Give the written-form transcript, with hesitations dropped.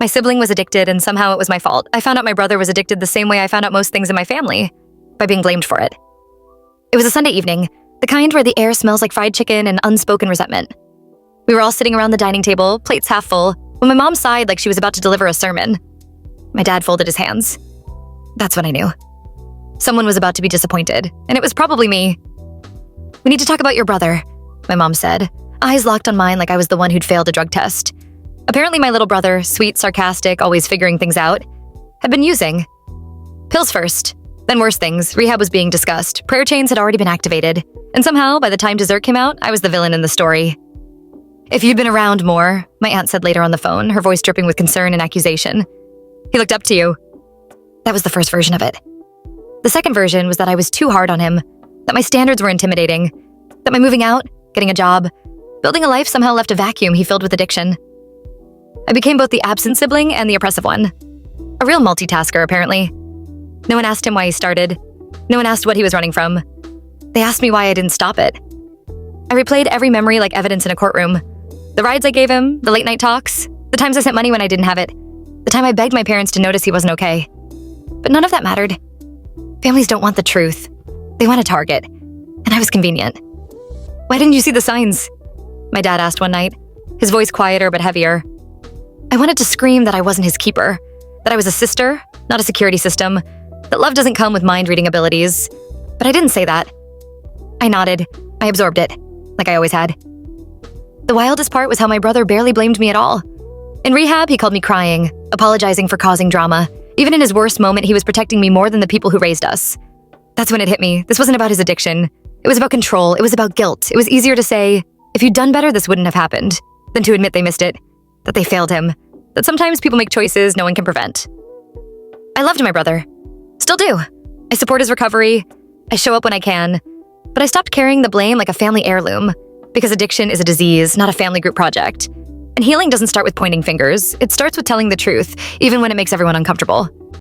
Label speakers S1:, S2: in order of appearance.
S1: My sibling was addicted, and somehow it was my fault. I found out my brother was addicted the same way I found out most things in my family, by being blamed for it. It was a Sunday evening, the kind where the air smells like fried chicken and unspoken resentment. We were all sitting around the dining table, plates half full, when my mom sighed like she was about to deliver a sermon. My dad folded his hands. That's when I knew. Someone was about to be disappointed, and it was probably me. "We need to talk about your brother," my mom said, eyes locked on mine like I was the one who'd failed a drug test. Apparently my little brother, sweet, sarcastic, always figuring things out, had been using. Pills first, then worse things. Rehab was being discussed. Prayer chains had already been activated. And somehow, by the time dessert came out, I was the villain in the story. "If you'd been around more," my aunt said later on the phone, her voice dripping with concern and accusation. "He looked up to you." That was the first version of it. The second version was that I was too hard on him, that my standards were intimidating, that my moving out, getting a job, building a life somehow left a vacuum he filled with addiction. I became both the absent sibling and the oppressive one. A real multitasker, apparently. No one asked him why he started. No one asked what he was running from. They asked me why I didn't stop it. I replayed every memory like evidence in a courtroom. The rides I gave him, the late night talks, the times I sent money when I didn't have it, the time I begged my parents to notice he wasn't okay. But none of that mattered. Families don't want the truth. They want a target. And I was convenient. "Why didn't you see the signs?" my dad asked one night, his voice quieter but heavier. I wanted to scream that I wasn't his keeper, that I was a sister, not a security system, that love doesn't come with mind-reading abilities. But I didn't say that. I nodded. I absorbed it, like I always had. The wildest part was how my brother barely blamed me at all. In rehab, he called me crying, apologizing for causing drama. Even in his worst moment, he was protecting me more than the people who raised us. That's when it hit me. This wasn't about his addiction. It was about control. It was about guilt. It was easier to say, if you'd done better, this wouldn't have happened, than to admit they missed it, that they failed him, that sometimes people make choices no one can prevent. I loved my brother. Still do. I support his recovery. I show up when I can. But I stopped carrying the blame like a family heirloom, because addiction is a disease, not a family group project. And healing doesn't start with pointing fingers. It starts with telling the truth, even when it makes everyone uncomfortable.